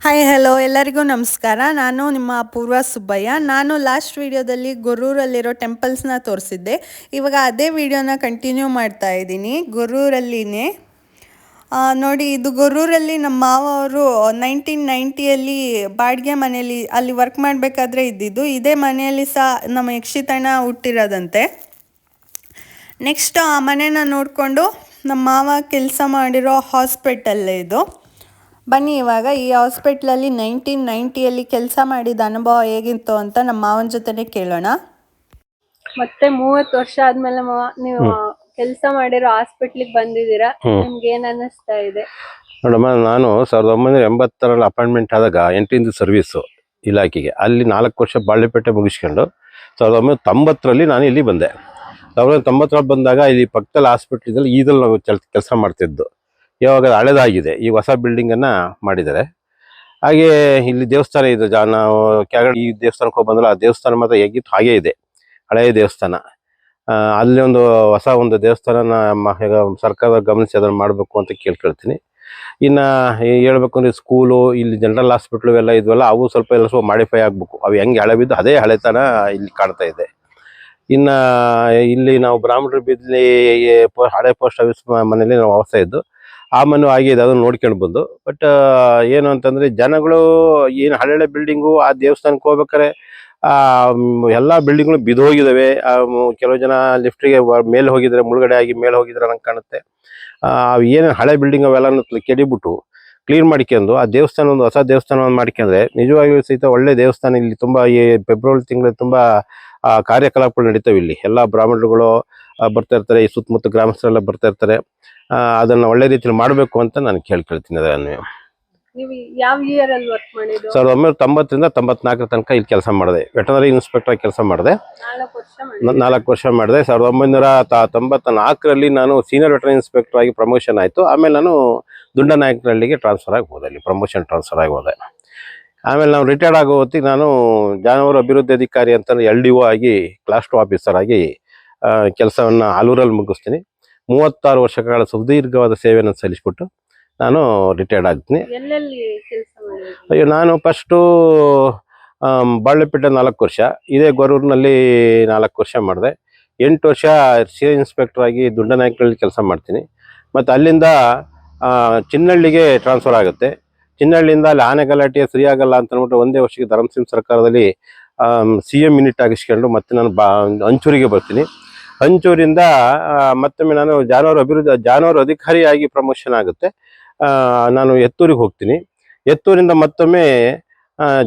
Hi hello ಎಲ್ಲರಿಗೂ ನಮಸ್ಕಾರ. ನಾನು ನಿಮ್ಮ ಅಪೂರ್ವ ಸುಬ್ಬಯ್ಯ. ನಾನು ಲಾಸ್ಟ್ ವಿಡಿಯೋದಲ್ಲಿ ಗೊರೂರಲ್ಲಿರೋ ಟೆಂಪಲ್ಸ್ನ ತೋರಿಸಿದ್ದೆ. ಇವಾಗ ಅದೇ ವಿಡಿಯೋನ ಕಂಟಿನ್ಯೂ ಮಾಡ್ತಾ ಇದ್ದೀನಿ. ಗೊರೂರಲ್ಲಿನೇ ನೋಡಿ, ಇದು ಗೊರೂರಲ್ಲಿ ನಮ್ಮ ಮಾವ ಅವರು 1990ಯಲ್ಲಿ ಬಾಡಿಗೆ ಮನೆಯಲ್ಲಿ ಅಲ್ಲಿ ವರ್ಕ್ ಮಾಡಬೇಕಾದ್ರೆ ಇದ್ದಿದ್ದು. ಇದೇ ಮನೆಯಲ್ಲಿ ಸಹ ನಮ್ಮ ಯಕ್ಷಿತಣ್ಣ ಹುಟ್ಟಿರೋದಂತೆ. ನೆಕ್ಸ್ಟ್ ಆ ಮನೆನ ನೋಡಿಕೊಂಡು ನಮ್ಮ ಮಾವ ಕೆಲಸ ಮಾಡಿರೋ ಹಾಸ್ಪಿಟಲ್ಲೇ ಇದು. ಬನ್ನಿ ಇವಾಗ ಈ ಹಾಸ್ಪಿಟ್ಲಲ್ಲಿ 1990ಯಲ್ಲಿ ಕೆಲಸ ಮಾಡಿದ ಅನುಭವ ಹೇಗಿತ್ತು ಅಂತ ನಮ್ಮ ಮಾವನ ಜೊತೆನೆ ಕೇಳೋಣ. ಮತ್ತೆ 30 ವರ್ಷ ಆದ್ಮೇಲೆ ನೀವು ಕೆಲಸ ಮಾಡಿರೋ ಹಾಸ್ಪಿಟ್ಲಿಗೆ ಬಂದಿದ್ದೀರಾ, ನಿಮ್ಗೆ ಏನ್ ಅನ್ನಿಸ್ತಾ ಇದೆ? ನೋಡಮ್ಮ, ನಾನು 1980ರಲ್ಲಿ ಅಪಾಯಿಂಟ್ಮೆಂಟ್ ಆದಾಗ 8ನೇ ಸರ್ವೀಸು ಇಲಾಖೆಗೆ. ಅಲ್ಲಿ 4 ವರ್ಷ ಬಾಳೆಪೇಟೆ ಮುಗಿಸ್ಕೊಂಡು 1990ರಲ್ಲಿ ನಾನು ಇಲ್ಲಿ ಬಂದೆ. 1990ರಲ್ಲಿ ಬಂದಾಗ ಇಲ್ಲಿ ಪಕ್ಕದಲ್ಲಿ ಹಾಸ್ಪಿಟ್ಲಿದಲ್ಲಿ ಈದಲ್ಲಿ ನಾವು ಕೆಲಸ ಮಾಡ್ತಿದ್ದು. ಇವಾಗ ಹಳೆದಾಗಿದೆ, ಈ ಹೊಸ ಬಿಲ್ಡಿಂಗನ್ನು ಮಾಡಿದ್ದಾರೆ. ಹಾಗೆ ಇಲ್ಲಿ ದೇವಸ್ಥಾನ ಇದೆ. ನಾವು ಕೆಳಗಡೆ ಈ ದೇವಸ್ಥಾನಕ್ಕೆ ಹೋಗಿ ಬಂದ್ರೆ ಆ ದೇವಸ್ಥಾನ ಮಾತ್ರ ಹೇಗಿತ್ತು ಹಾಗೇ ಇದೆ, ಹಳೆಯ ದೇವಸ್ಥಾನ. ಅಲ್ಲಿ ಒಂದು ಹೊಸ ಒಂದು ದೇವಸ್ಥಾನನ ಸರ್ಕಾರ ಗಮನಿಸಿ ಅದನ್ನು ಮಾಡಬೇಕು ಅಂತ ಕೇಳ್ಕೊಳ್ತೀನಿ. ಇನ್ನು ಹೇಳ್ಬೇಕು ಅಂದರೆ ಸ್ಕೂಲು, ಇಲ್ಲಿ ಜನರಲ್ ಹಾಸ್ಪಿಟ್ಲು ಎಲ್ಲ ಇದ್ವಲ್ಲ, ಅವು ಸ್ವಲ್ಪ ಮಾಡಿಫೈ ಆಗಬೇಕು. ಅವು ಹೆಂಗೆ ಹಳೆಬಿದ್ದು ಅದೇ ಹಳೆತನ ಇಲ್ಲಿ ಕಾಣ್ತಾ ಇದೆ. ಇನ್ನು ಇಲ್ಲಿ ನಾವು ಬ್ರಾಹ್ಮಣರ ಬೀದಿಲಿ ಹಳೆ ಪೋಸ್ಟ್ ಆಫೀಸ್ ಮನೇಲಿ ನಾವು ವಾಸ ಇದ್ದು, ಆ ಮನೆ ಆಗಿದೆ, ಅದನ್ನು ನೋಡ್ಕೊಂಡು ಬಂದು. ಬಟ್ ಏನು ಅಂತಂದರೆ ಜನಗಳು ಏನು ಹಳೆ ಬಿಲ್ಡಿಂಗು ಆ ದೇವಸ್ಥಾನಕ್ಕೆ ಹೋಗ್ಬೇಕಾರೆ ಎಲ್ಲ ಬಿಲ್ಡಿಂಗ್ಗಳು ಬಿದ್ದೋಗಿದ್ದಾವೆ. ಕೆಲವು ಜನ ಲಿಫ್ಟಿಗೆ ಮೇಲೆ ಹೋಗಿದ್ರೆ, ಮುಳುಗಡೆ ಆಗಿ ಮೇಲೆ ಹೋಗಿದ್ರೆ ನಂಗೆ ಕಾಣುತ್ತೆ. ಏನು ಹಳೆ ಬಿಲ್ಡಿಂಗ್ ಅವೆಲ್ಲ ಕೆಡಿಬಿಟ್ಟು ಕ್ಲೀನ್ ಮಾಡ್ಕೊಂಡು ಆ ದೇವಸ್ಥಾನ ಒಂದು ಹೊಸ ದೇವಸ್ಥಾನವನ್ನು ಮಾಡ್ಕೊಂಡ್ರೆ ನಿಜವಾಗಿಯೂ ಸಹಿತ ಒಳ್ಳೆ ದೇವಸ್ಥಾನ. ಇಲ್ಲಿ ತುಂಬ ಈ ಫೆಬ್ರವರಿ ತಿಂಗಳಲ್ಲಿ ತುಂಬ ಕಾರ್ಯಕಲಾಪಗಳು ನಡೀತವೆ. ಇಲ್ಲಿ ಎಲ್ಲ ಬ್ರಾಹ್ಮಣರುಗಳು ಬರ್ತಾ ಇರ್ತಾರೆ, ಈ ಸುತ್ತಮುತ್ತ ಗ್ರಾಮಸ್ಥರೆಲ್ಲ ಬರ್ತಾ ಇರ್ತಾರೆ. ಅದನ್ನು ಒಳ್ಳೆ ರೀತಿಯಲ್ಲಿ ಮಾಡಬೇಕು ಅಂತ ನಾನು ಕೇಳ್ಕೊಳ್ತೀನಿ. ಅದನ್ನು ನೀವು ಯಾವ ಇಯರ್ ಅಲ್ಲಿ ವರ್ಕ್ ಮಾಡಿದ್ದು? 1990ರಿಂದ 94 ತನಕ ಇಲ್ಲಿ ಕೆಲಸ ಮಾಡಿದೆ. ವೆಟನರಿ ಇನ್ಸ್ಪೆಕ್ಟರ್ ಕೆಲಸ ಮಾಡಿದೆ. 4 ವರ್ಷ ಮಾಡಿದೆ. 1994ರಲ್ಲಿ ನಾನು ಸೀನಿಯರ್ ವೆಟನರಿ ಇನ್ಸ್ಪೆಕ್ಟರ್ ಆಗಿ ಪ್ರಮೋಷನ್ ಆಯಿತು. ಆಮೇಲೆ ನಾನು ದುಂಡನಾಯಕನಹಳ್ಳಿಗೆ ಟ್ರಾನ್ಸ್ಫರ್ ಆಗಿ ಹೋದೆ. ಅಲ್ಲಿ ಪ್ರಮೋಷನ್ ಟ್ರಾನ್ಸ್ಫರ್ ಆಗಿ ಹೋದೆ. ಆಮೇಲೆ ನಾವು ರಿಟೈರ್ಡ್ ಆಗೋ ಹೊತ್ತಿಗೆ ನಾನು ಜಾನುವಾರು ಅಭಿವೃದ್ಧಿ ಅಧಿಕಾರಿ ಅಂತ LDO ಆಗಿ ಕ್ಲಾಸ್ 2 ಆಫೀಸರ್ ಆಗಿ ಕೆಲಸವನ್ನು ಆಲೂರಲ್ಲಿ ಮುಗಿಸ್ತೀನಿ. 36 ವರ್ಷಗಳ ಸುದೀರ್ಘವಾದ ಸೇವೆಯನ್ನು ಸಲ್ಲಿಸ್ಬಿಟ್ಟು ನಾನು ರಿಟೈರ್ಡ್ ಆಗ್ತೀನಿ. ಅಯ್ಯೋ, ನಾನು ಫಸ್ಟು ಬಾಳೆಪೇಟೆ 4 ವರ್ಷ, ಇದೇ ಗೊರೂರಿನಲ್ಲಿ 4 ವರ್ಷ ಮಾಡಿದೆ. 8 ವರ್ಷ ಸೀನಿಯರ್ ಇನ್ಸ್ಪೆಕ್ಟರ್ ಆಗಿ ದುಂಡನಾಯಕನಹಳ್ಳಿ ಕೆಲಸ ಮಾಡ್ತೀನಿ. ಮತ್ತು ಅಲ್ಲಿಂದ ಚಿನ್ನಹಳ್ಳಿಗೆ ಟ್ರಾನ್ಸ್ಫರ್ ಆಗುತ್ತೆ. ಚಿನ್ನಹಳ್ಳಿಯಿಂದ ಅಲ್ಲಿ ಆನೆ ಗಲಾಟೆ ಸರಿ ಆಗಲ್ಲ ಅಂತ ಅಂದ್ಬಿಟ್ಟು ಒಂದೇ ವರ್ಷಕ್ಕೆ ಧರ್ಮಸಿಂಹ ಸರ್ಕಾರದಲ್ಲಿ CM ಯೂನಿಟ್ ಆಗಿಸ್ಕೊಂಡು ಮತ್ತೆ ನಾನು ಹಂಚೂರಿಗೆ ಬರ್ತೀನಿ. ಹಂಚೂರಿಂದ ಮತ್ತೊಮ್ಮೆ ನಾನು ಜಾನುವಾರು ಅಧಿಕಾರಿಯಾಗಿ ಪ್ರಮೋಷನ್ ಆಗುತ್ತೆ. ನಾನು ಎತ್ತೂರಿಗೆ ಹೋಗ್ತೀನಿ. ಎತ್ತೂರಿಂದ ಮತ್ತೊಮ್ಮೆ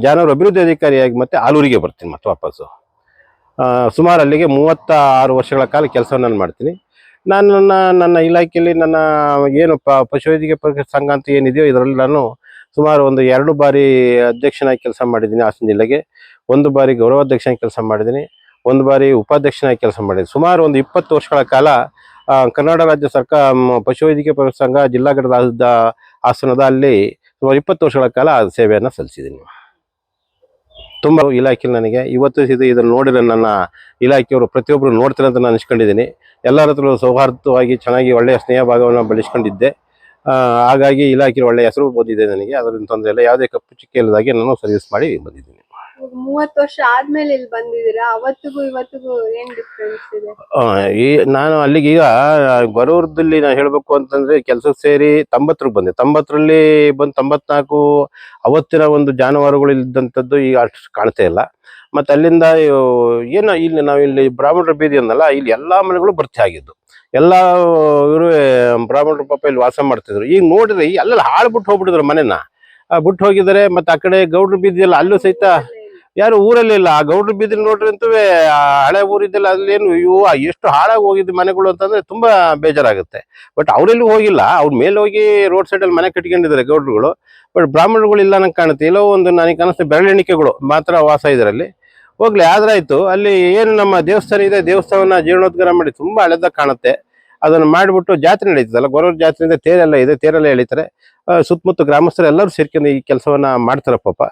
ಜಾನುವಾರು ಅಭಿವೃದ್ಧಿ ಅಧಿಕಾರಿಯಾಗಿ ಮತ್ತೆ ಆಲೂರಿಗೆ ಬರ್ತೀನಿ ಮತ್ತೆ ವಾಪಸ್ಸು. ಸುಮಾರು ಅಲ್ಲಿಗೆ 36 ವರ್ಷಗಳ ಕಾಲ ಕೆಲಸವನ್ನು ನಾನು ಮಾಡ್ತೀನಿ. ನಾನು ನನ್ನ ಇಲಾಖೆಯಲ್ಲಿ ನನ್ನ ಏನು ಪಶುವೈದ್ಯಕೀಯ ಸಂಘ ಅಂತ ಏನಿದೆಯೋ ಇದರಲ್ಲಿ ನಾನು ಸುಮಾರು ಒಂದು 2 ಬಾರಿ ಅಧ್ಯಕ್ಷನಾಗಿ ಕೆಲಸ ಮಾಡಿದ್ದೀನಿ ಹಾಸನ ಜಿಲ್ಲೆಗೆ. 1 ಬಾರಿ ಗೌರವಾಧ್ಯಕ್ಷನಾಗಿ ಕೆಲಸ ಮಾಡಿದ್ದೀನಿ. 1 ಬಾರಿ ಉಪಾಧ್ಯಕ್ಷನಾಗಿ ಕೆಲಸ ಮಾಡಿದ್ದೀನಿ. ಸುಮಾರು ಒಂದು 20 ವರ್ಷಗಳ ಕಾಲ ಕರ್ನಾಟಕ ರಾಜ್ಯ ಸರ್ಕಾರ ಪಶುವೈದ್ಯಕೀಯ ಸಂಘ ಜಿಲ್ಲಾ ಘಟಕದ ಹಾಸನದ ಅಲ್ಲಿ ಸುಮಾರು 20 ವರ್ಷಗಳ ಕಾಲ ಸೇವೆಯನ್ನು ಸಲ್ಲಿಸಿದ್ದೀನಿ. ತುಂಬ ಇಲಾಖೆಯಲ್ಲಿ ನನಗೆ ಇವತ್ತು ಇದನ್ನು ನೋಡಿದ್ರೆ ನನ್ನ ಇಲಾಖೆಯವರು ಪ್ರತಿಯೊಬ್ಬರು ನೋಡ್ತಾರೆ ಅಂತ ನಾನು ಅನಿಸ್ಕೊಂಡಿದ್ದೀನಿ. ಎಲ್ಲರ ಹತ್ರ ಸೌಹಾರ್ದವಾಗಿ ಚೆನ್ನಾಗಿ ಒಳ್ಳೆಯ ಸ್ನೇಹ ಭಾಗವನ್ನು ಬೆಳೆಸ್ಕೊಂಡಿದ್ದೆ. ಹಾಗಾಗಿ ಇಲಾಖೆ ಒಳ್ಳೆಯ ಹೆಸರು ಬಂದಿದೆ ನನಗೆ. ಅದರಿಂದ ತೊಂದರೆ ಇಲ್ಲ, ಯಾವುದೇ ಕಪ್ಪು ಚಿಕ್ಕ ಇಲ್ಲದಾಗೆ ನಾನು ಸರ್ವಿಸ್ ಮಾಡಿ ಬಂದಿದ್ದೀನಿ. 30 ವರ್ಷ ಆದ್ಮೇಲೆ ಇಲ್ಲಿ ಬಂದಿದ್ದೀರಾ, ಅವತ್ತಿಗೂ ಇವತ್ತಿಗೂ ಏನ್ ಡಿಫ್ರೆನ್ಸ್ ಇದೆ? ನಾನು ಅಲ್ಲಿಗೆ ಈಗ ಗೊರೂರದಲ್ಲಿ ನಾನು ಹೇಳಬೇಕು ಅಂತಂದ್ರೆ ಕೆಲಸಕ್ಕೆ ಸೇರಿ 90ರಲ್ಲಿ ಬಂದೆ. 90ರಲ್ಲಿ ಬಂದು 94 ಅವತ್ತಿನ ಒಂದು ಜಾನುವಾರುಗಳು ಇದ್ದಂಥದ್ದು ಈಗ ಅಷ್ಟು ಕಾಣ್ತಾ ಇಲ್ಲ. ಮತ್ತು ಅಲ್ಲಿಂದ ಏನೋ ಇಲ್ಲಿ ನಾವು ಇಲ್ಲಿ ಬ್ರಾಹ್ಮಣರ ಬೀದಿ ಅಂದಲ್ಲ, ಇಲ್ಲಿ ಎಲ್ಲ ಮನೆಗಳು ಭರ್ತಿ ಆಗಿದ್ದು. ಎಲ್ಲ ಇವರು ಬ್ರಾಹ್ಮಣರು ಪಾಪ ಇಲ್ಲಿ ವಾಸ ಮಾಡ್ತಿದ್ರು. ಈಗ ನೋಡಿದ್ರೆ ಅಲ್ಲೆಲ್ಲ ಹಾಳ್ಬಿಟ್ಟು ಹೋಗ್ಬಿಟ್ಟಿದ್ರು, ಮನೆನ ಬಿಟ್ಟು ಹೋಗಿದ್ದಾರೆ. ಮತ್ತು ಆ ಕಡೆ ಗೌಡ್ರ ಬೀದಿಯಲ್ಲ, ಅಲ್ಲೂ ಸಹಿತ ಯಾರು ಊರಲ್ಲಿ ಇಲ್ಲ. ಆ ಗೌಡ್ರ ಬೀದಿ ನೋಡ್ರಿ ಅಂತೂ ಹಳೆ ಊರಿದ್ದೆಲ್ಲ ಅಲ್ಲೇನು ಎಷ್ಟು ಹಾಳಾಗಿ ಹೋಗಿದ್ದು ಮನೆಗಳು ಅಂತಂದ್ರೆ ತುಂಬಾ ಬೇಜಾರಾಗುತ್ತೆ. ಬಟ್ ಅವರೆಲ್ಲೂ ಹೋಗಿಲ್ಲ, ಅವ್ರ ಮೇಲೆ ಹೋಗಿ ರೋಡ್ ಸೈಡಲ್ಲಿ ಮನೆ ಕಟ್ಕೊಂಡಿದ್ದಾರೆ ಗೌಡ್ರುಗಳು. ಬಟ್ ಬ್ರಾಹ್ಮಣರುಗಳು ಇಲ್ಲ ನಂಗೆ ಕಾಣುತ್ತೆ. ಎಲ್ಲೋ ಒಂದು ನನಗೆ ಕಾಣಿಸ್ತೇ ಬೆರಳೆಣಿಕೆಗಳು ಮಾತ್ರ ವಾಸ ಇದರಲ್ಲಿ. ಹೋಗ್ಲಿ, ಆದ್ರಾಯ್ತು. ಅಲ್ಲಿ ಏನು ನಮ್ಮ ದೇವಸ್ಥಾನ ಇದೆ, ದೇವಸ್ಥಾನವನ್ನ ಜೀರ್ಣೋದ್ಧಾರ ಮಾಡಿ ತುಂಬಾ ಹಳೆದಾಗ ಕಾಣುತ್ತೆ. ಅದನ್ನು ಮಾಡಿಬಿಟ್ಟು ಜಾತ್ರೆ ನಡೀತದಲ್ಲ, ಗೊರೂರು ಜಾತ್ರೆಯಿಂದ ತೇರೆಲ್ಲ ಇದೆ, ತೇರೆಲ್ಲ ಎಳಿತಾರೆ. ಸುತ್ತಮುತ್ತ ಗ್ರಾಮಸ್ಥರು ಎಲ್ಲರೂ ಸೇರ್ಕೊಂಡು ಈ ಕೆಲಸವನ್ನ ಮಾಡ್ತಾರೆ. ಪಾಪ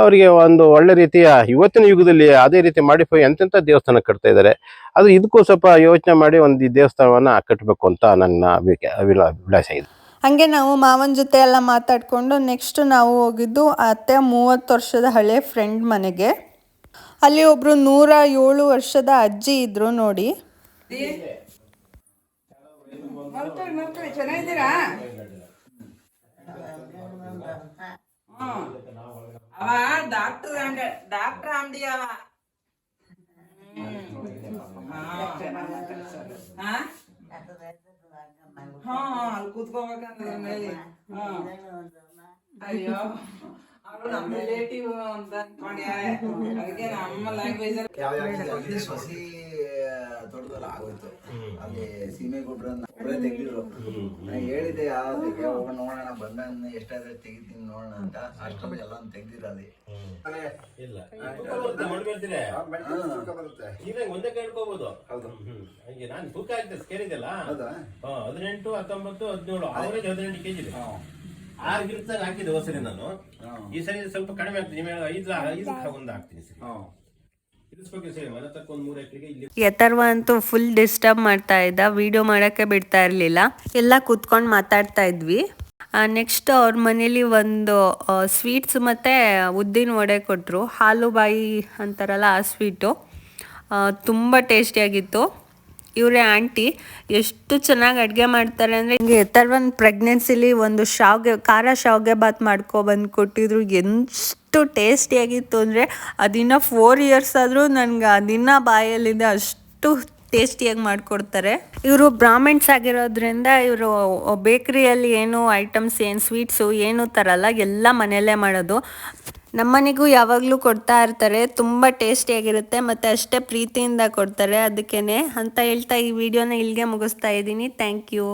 ಅವರಿಗೆ ಒಂದು ಒಳ್ಳೆ ರೀತಿಯ ಇವತ್ತಿನ ಯುಗದಲ್ಲಿ ಅದೇ ರೀತಿ ಮಾಡಿಫೈ ಎಂತೆಂಥ ದೇವಸ್ಥಾನ ಕಟ್ತಾ ಇದ್ದಾರೆ. ಅದು ಇದಕ್ಕೂ ಸ್ವಲ್ಪ ಯೋಚನೆ ಮಾಡಿ ಒಂದು ಈ ದೇವಸ್ಥಾನವನ್ನು ಕಟ್ಟಬೇಕು ಅಂತ ನನ್ನ ಅಭಿಲಾಷೆ ಇದೆ. ಹಾಗೆ ನಾವು ಮಾವನ ಜೊತೆ ಎಲ್ಲ ಮಾತಾಡಿಕೊಂಡು ನೆಕ್ಸ್ಟ್ ನಾವು ಹೋಗಿದ್ದು ಅತ್ತೆ 30 ವರ್ಷದ ಹಳೆ ಫ್ರೆಂಡ್ ಮನೆಗೆ. ಅಲ್ಲಿ ಒಬ್ಬರು 107 ವರ್ಷದ ಅಜ್ಜಿ ಇದ್ರು ನೋಡಿ. ಚೆನ್ನಾಗಿದ್ದೀರಾ? ಅವ ಡಾಕ್ಟರ್ ಅಂಗಡಿ ಅವ. ಅಲ್ಲಿ ಕೂತ್ಕೋಬೇಕಂದ್ರೆ ಮೇಲೆ. ಅಯ್ಯೋ ಅವರು ನಮ್ಮ ರಿಲೇಟಿವ್ ಅಂತ ಅನ್ಕೊಂಡ್ಯಾರೆ. ಅದಕ್ಕೆ ನಮ್ಮ ಲ್ಯಾಂಗ್ವೇಜ್ ಅಲ್ಲಿ ಸಸಿ ದೊಡ್ಡದಲ್ಲ ಆಗೋಯ್ತು. ಅಲ್ಲಿ ಸೀಮೆ ಗೊಬ್ಬರ ತೆಗ್ದಿದ್ರು. ಹೇಳಿದೆ ಅದಕ್ಕೆ ಹೋಗೋಣ ನೋಡೋಣ ಬಂದ ಎಷ್ಟಾದ್ರೆ ತೆಗಿತೀನಿ ನೋಡೋಣ ಅಂತ. ಅಷ್ಟೊಂದು ಎಲ್ಲ ತೆಗ್ದಿರಲ್ಲಿ ಒಂದೇ ಕೇಳ್ಕೋಬಹುದು. ಹಂಗೆ ನಾನು ತೂಕ ಆಗ್ತದೆ ಕೇಳಿದೆಲ್ಲ 18, 19, 17 ಅವರೇಜ್ 18 kg ಇದೆ. 6 ಗಿಡದಾಗ ಹಾಕಿದೆ ಹೊಸರಿ ನಾನು. ಈ ಸರಿ ಸ್ವಲ್ಪ ಕಡಿಮೆ ಆಗ್ತೀನಿ. ನಿಮಗೆ 5 ಒಂದು ಹಾಕ್ತೀನಿ ಸರಿ. ಯಥರ್ವ ಅಂತೂ ಫುಲ್ ಡಿಸ್ಟರ್ಬ್ ಮಾಡ್ತಾ ಇದ್ದ, ವಿಡಿಯೋ ಮಾಡೋಕ್ಕೆ ಬಿಡ್ತಾ ಇರಲಿಲ್ಲ. ಎಲ್ಲ ಕೂತ್ಕೊಂಡು ಮಾತಾಡ್ತಾ ಇದ್ವಿ. ನೆಕ್ಸ್ಟ್ ಅವ್ರ ಮನೇಲಿ ಒಂದು ಸ್ವೀಟ್ಸ್ ಮತ್ತು ಉದ್ದಿನ ವಡೆ ಕೊಟ್ಟರು. ಹಾಲು ಬಾಯಿ ಅಂತಾರಲ್ಲ ಆ ಸ್ವೀಟು ತುಂಬ ಟೇಸ್ಟಿಯಾಗಿತ್ತು. ಇವರೇ ಆಂಟಿ ಎಷ್ಟು ಚೆನ್ನಾಗಿ ಅಡುಗೆ ಮಾಡ್ತಾರೆ ಅಂದರೆ, ಹಿಂಗೆ ಯಥರ್ವನ್ ಪ್ರೆಗ್ನೆನ್ಸಿಲಿ ಒಂದು ಖಾರ ಶಾವಿಗೆ ಬಾತ್ ಮಾಡ್ಕೊಬಂದು ಕೊಟ್ಟಿದ್ರು. ಎಷ್ಟು ಟೇಸ್ಟಿಯಾಗಿತ್ತು ಅಂದರೆ ಅದಿನ್ನ 4 years ಆದರೂ ನನಗೆ ಅದಿನ್ನ ಬಾಯಲ್ಲಿದೆ, ಅಷ್ಟು ಟೇಸ್ಟಿಯಾಗಿ ಮಾಡಿಕೊಡ್ತಾರೆ. ಇವರು ಬ್ರಾಹ್ಮಿಣ್ಸ್ ಆಗಿರೋದ್ರಿಂದ ಇವರು ಬೇಕ್ರಿಯಲ್ಲಿ ಏನು ಐಟಮ್ಸ್ ಏನು ಸ್ವೀಟ್ಸು ಏನು ತರಲ್ಲ, ಎಲ್ಲ ಮನೆಯಲ್ಲೇ ಮಾಡೋದು. ನಮ್ಮನೆಗೂ ಯಾವಾಗಲೂ ಕೊಡ್ತಾ ಇರ್ತಾರೆ. ತುಂಬ ಟೇಸ್ಟಿಯಾಗಿರುತ್ತೆ ಮತ್ತು ಅಷ್ಟೇ ಪ್ರೀತಿಯಿಂದ ಕೊಡ್ತಾರೆ. ಅದಕ್ಕೇ ಅಂತ ಹೇಳ್ತಾ ಈ ವಿಡಿಯೋನ ಇಲ್ಲಿಗೆ ಮುಗಿಸ್ತಾ ಇದ್ದೀನಿ. Thank you.